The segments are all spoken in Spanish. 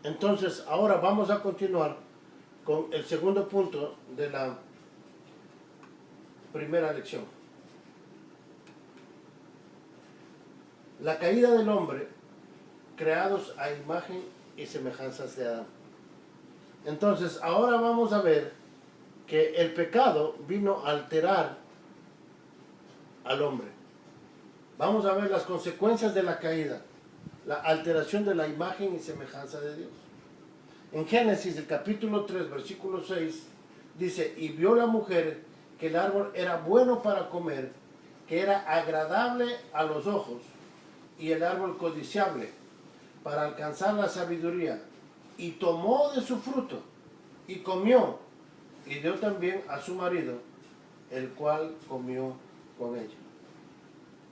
Entonces, ahora vamos a continuar con el segundo punto de la primera lección. La caída del hombre, creados a imagen y semejanzas de Adán. Entonces, ahora vamos a ver que el pecado vino a alterar al hombre. Vamos a ver las consecuencias de la caída, la alteración de la imagen y semejanza de Dios. En Génesis, el capítulo 3, versículo 6, dice, y vio la mujer que el árbol era bueno para comer, que era agradable a los ojos, y el árbol codiciable para alcanzar la sabiduría, y tomó de su fruto, y comió, y dio también a su marido, el cual comió con ella.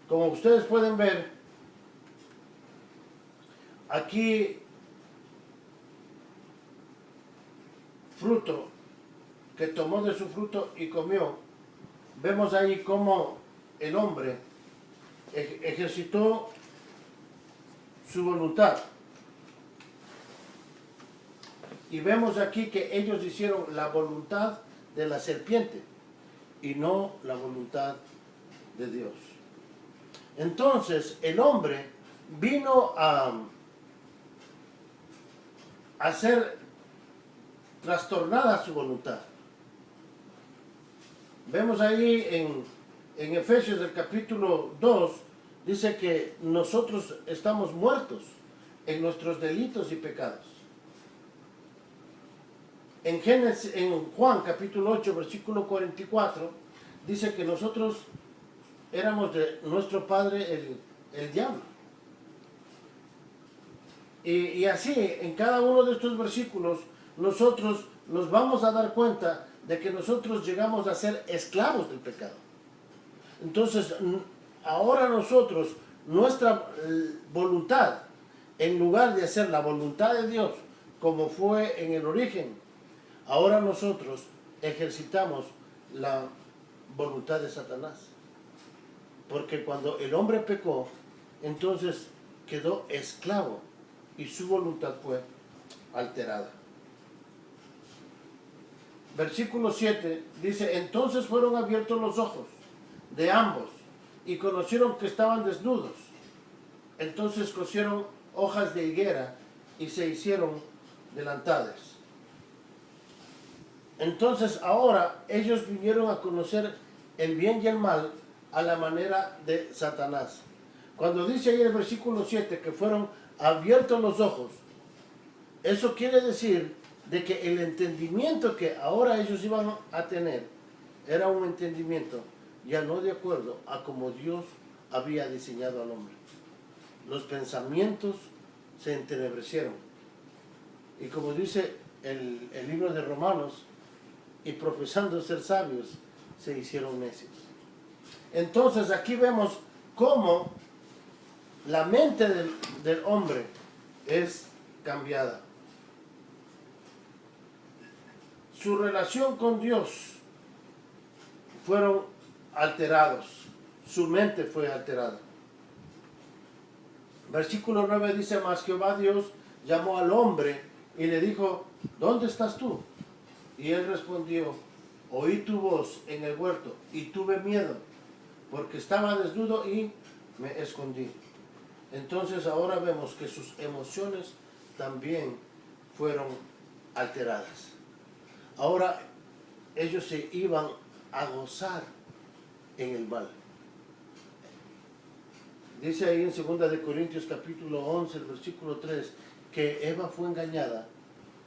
Como ustedes pueden ver, aquí fruto, que tomó de su fruto y comió, vemos ahí cómo el hombre ejercitó su voluntad. Y vemos aquí que ellos hicieron la voluntad de la serpiente y no la voluntad de Dios. Entonces el hombre vino a hacer trastornada su voluntad. Vemos ahí en Efesios del capítulo 2, dice que nosotros estamos muertos en nuestros delitos y pecados. En Juan capítulo 8, versículo 44, dice que nosotros éramos de nuestro padre el diablo. Y así, en cada uno de estos versículos, nosotros nos vamos a dar cuenta de que nosotros llegamos a ser esclavos del pecado. Entonces, ahora nosotros, nuestra voluntad, en lugar de hacer la voluntad de Dios, como fue en el origen, ahora nosotros ejercitamos la voluntad de Satanás. Porque cuando el hombre pecó, entonces quedó esclavo y su voluntad fue alterada. Versículo 7 dice, entonces fueron abiertos los ojos de ambos y conocieron que estaban desnudos. Entonces cosieron hojas de higuera y se hicieron delantales. Entonces ahora ellos vinieron a conocer el bien y el mal a la manera de Satanás. Cuando dice ahí el versículo 7 que fueron abiertos los ojos, eso quiere decir de que el entendimiento que ahora ellos iban a tener era un entendimiento ya no de acuerdo a como Dios había diseñado al hombre. Los pensamientos se entenebrecieron. Y como dice el libro de Romanos, y profesando ser sabios, se hicieron necios. Entonces aquí vemos cómo la mente del hombre es cambiada. Su relación con Dios fueron alterados. Su mente fue alterada. Versículo 9 dice, mas Jehová Dios llamó al hombre y le dijo, ¿dónde estás tú? Y él respondió, oí tu voz en el huerto y tuve miedo, porque estaba desnudo y me escondí. Entonces ahora vemos que sus emociones también fueron alteradas. Ahora ellos se iban a gozar en el mal. Dice ahí en 2 de Corintios capítulo 11, el versículo 3, que Eva fue engañada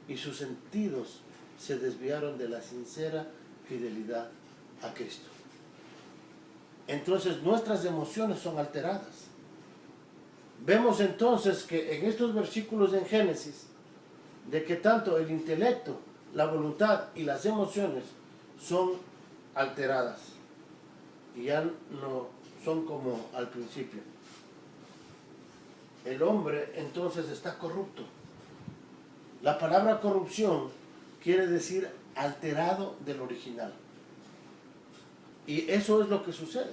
y sus sentidos se desviaron de la sincera fidelidad a Cristo. Entonces nuestras emociones son alteradas. Vemos entonces que en estos versículos en Génesis, de que tanto el intelecto, la voluntad y las emociones son alteradas. Y ya no son como al principio. El hombre entonces está corrupto. La palabra corrupción quiere decir alterado del original. Y eso es lo que sucede.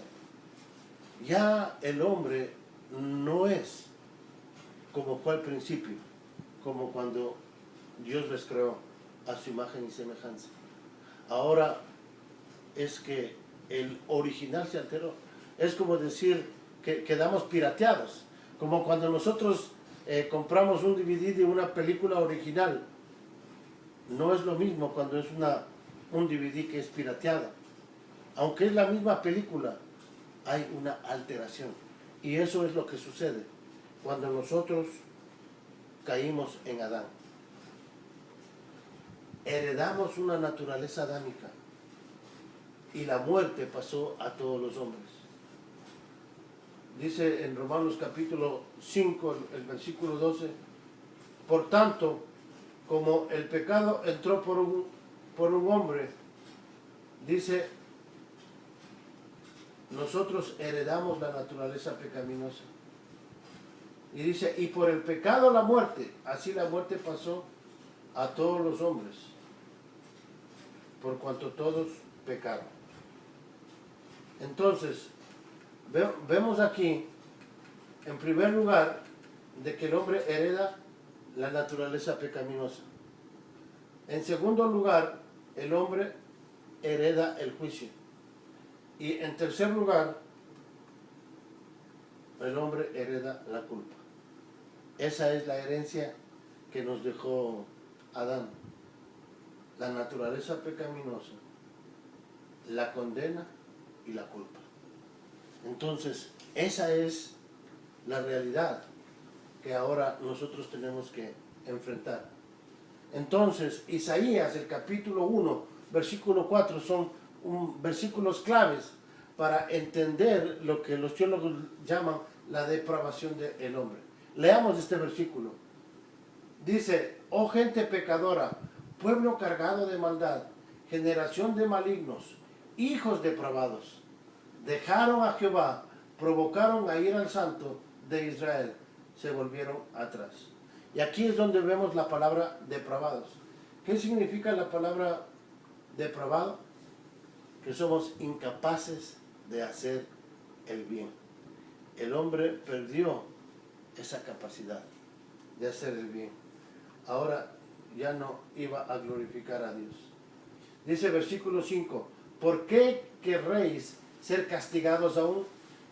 Ya el hombre no es como fue al principio, como cuando Dios les creó a su imagen y semejanza. Ahora es que el original se alteró. Es como decir que quedamos pirateados, como cuando nosotros compramos un DVD de una película original. No es lo mismo cuando es un DVD que es pirateado. Aunque es la misma película, hay una alteración. Y eso es lo que sucede cuando nosotros caímos en Adán. Heredamos una naturaleza adámica y la muerte pasó a todos los hombres. Dice en Romanos capítulo 5, el versículo 12, por tanto, como el pecado entró por un hombre, dice, nosotros heredamos la naturaleza pecaminosa. Y dice, y por el pecado la muerte, así la muerte pasó a todos los hombres, por cuanto todos pecaron. Entonces, vemos aquí, en primer lugar, de que el hombre hereda la naturaleza pecaminosa. En segundo lugar, el hombre hereda el juicio. Y en tercer lugar, el hombre hereda la culpa. Esa es la herencia que nos dejó Adán. La naturaleza pecaminosa, la condena y la culpa. Entonces, esa es la realidad que ahora nosotros tenemos que enfrentar. Entonces, Isaías, el capítulo 1, versículo 4, son versículos claves para entender lo que los teólogos llaman la depravación del hombre. Leamos este versículo. Dice, oh gente pecadora, pueblo cargado de maldad, generación de malignos, hijos depravados, dejaron a Jehová, provocaron a ir al Santo de Israel, se volvieron atrás. Y aquí es donde vemos la palabra depravados. ¿Qué significa la palabra depravado? Que somos incapaces de hacer el bien. El hombre perdió esa capacidad de hacer el bien. Ahora ya no iba a glorificar a Dios. Dice versículo 5, ¿por qué querréis ser castigados aún?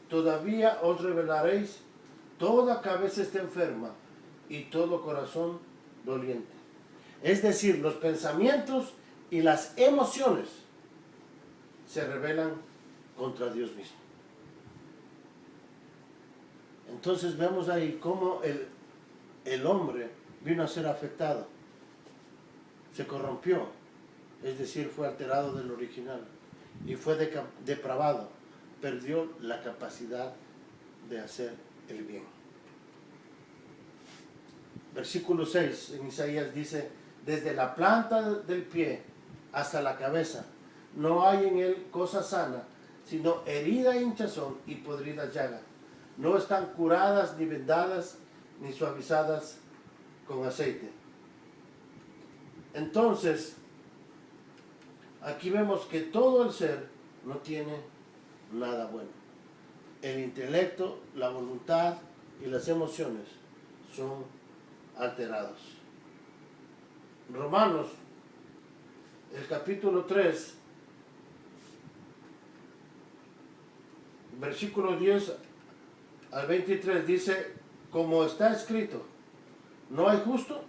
Todavía os revelaréis, toda cabeza está enferma y todo corazón doliente. Es decir, los pensamientos y las emociones se rebelan contra Dios mismo. Entonces vemos ahí cómo el hombre vino a ser afectado, se corrompió, es decir, fue alterado del original y fue depravado, perdió la capacidad de hacer el bien. Versículo 6 en Isaías dice, desde la planta del pie hasta la cabeza, no hay en él cosa sana, sino herida e hinchazón y podrida llaga. No están curadas, ni vendadas, ni suavizadas con aceite. Entonces, aquí vemos que todo el ser no tiene nada bueno. El intelecto, la voluntad y las emociones son alterados. Romanos, el capítulo 3, versículo 10 al 23 dice, como está escrito, no hay justo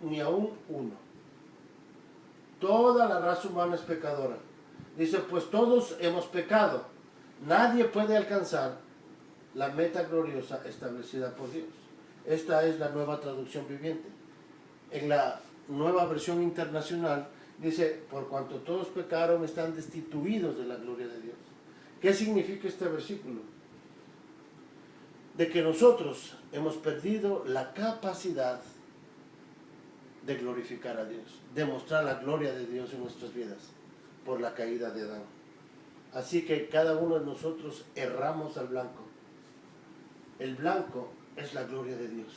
ni aún uno. Toda la raza humana es pecadora. Dice, pues todos hemos pecado. Nadie puede alcanzar la meta gloriosa establecida por Dios. Esta es la nueva traducción viviente. En la nueva versión internacional dice, por cuanto todos pecaron, están destituidos de la gloria de Dios. ¿Qué significa este versículo? De que nosotros hemos perdido la capacidad de glorificar a Dios, de mostrar la gloria de Dios en nuestras vidas por la caída de Adán. Así que cada uno de nosotros erramos al blanco. El blanco es la gloria de Dios.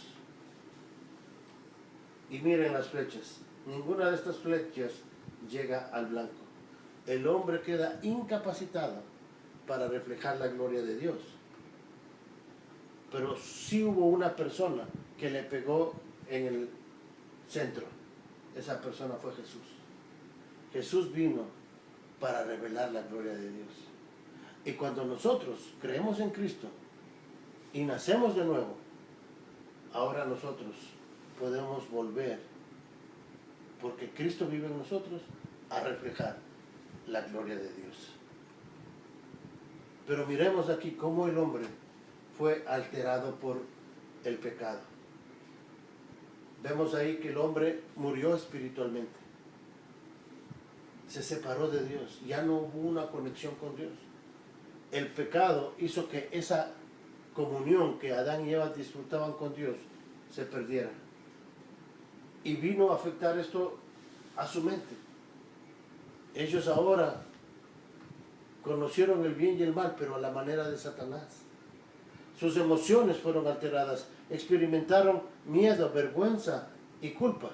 Y miren las flechas. Ninguna de estas flechas llega al blanco. El hombre queda incapacitado para reflejar la gloria de Dios. Pero sí hubo una persona que le pegó en centro. Esa persona fue Jesús. Jesús vino para revelar la gloria de Dios. Y cuando nosotros creemos en Cristo y nacemos de nuevo, ahora nosotros podemos volver, porque Cristo vive en nosotros, a reflejar la gloria de Dios. Pero miremos aquí cómo el hombre fue alterado por el pecado. Vemos ahí que el hombre murió espiritualmente. Se separó de Dios, ya no hubo una conexión con Dios. El pecado hizo que esa comunión que Adán y Eva disfrutaban con Dios se perdiera. Y vino a afectar esto a su mente. Ellos ahora conocieron el bien y el mal, pero a la manera de Satanás. Sus emociones fueron alteradas, experimentaron miedo, vergüenza y culpa.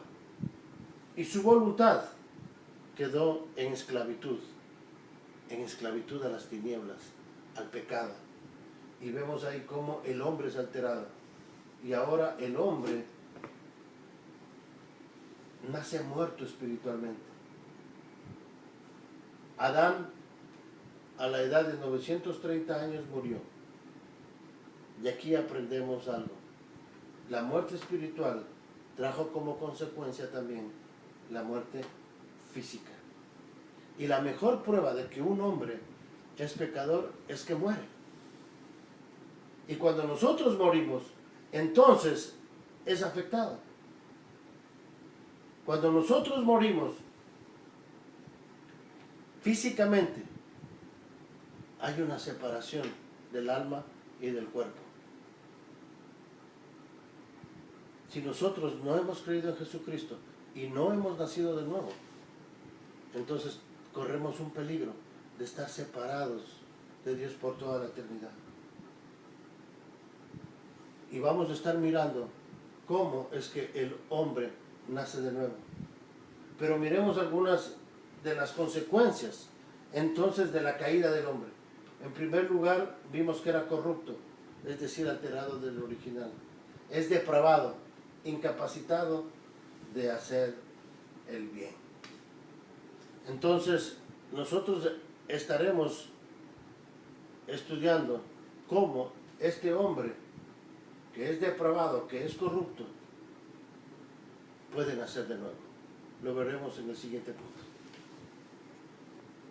Y su voluntad quedó en esclavitud a las tinieblas, al pecado. Y vemos ahí cómo el hombre es alterado. Y ahora el hombre nace muerto espiritualmente. Adán, a la edad de 930 años, murió. Y aquí aprendemos algo. La muerte espiritual trajo como consecuencia también la muerte física. Y la mejor prueba de que un hombre es pecador es que muere. Y cuando nosotros morimos, entonces es afectado. Cuando nosotros morimos físicamente, hay una separación del alma y del cuerpo. Si nosotros no hemos creído en Jesucristo y no hemos nacido de nuevo, entonces corremos un peligro de estar separados de Dios por toda la eternidad. Y vamos a estar mirando cómo es que el hombre nace de nuevo. Pero miremos algunas de las consecuencias entonces de la caída del hombre. En primer lugar, vimos que era corrupto, es decir, alterado del original. Es depravado, incapacitado de hacer el bien. Entonces, nosotros estaremos estudiando cómo este hombre, que es depravado, que es corrupto, puede nacer de nuevo. Lo veremos en el siguiente punto.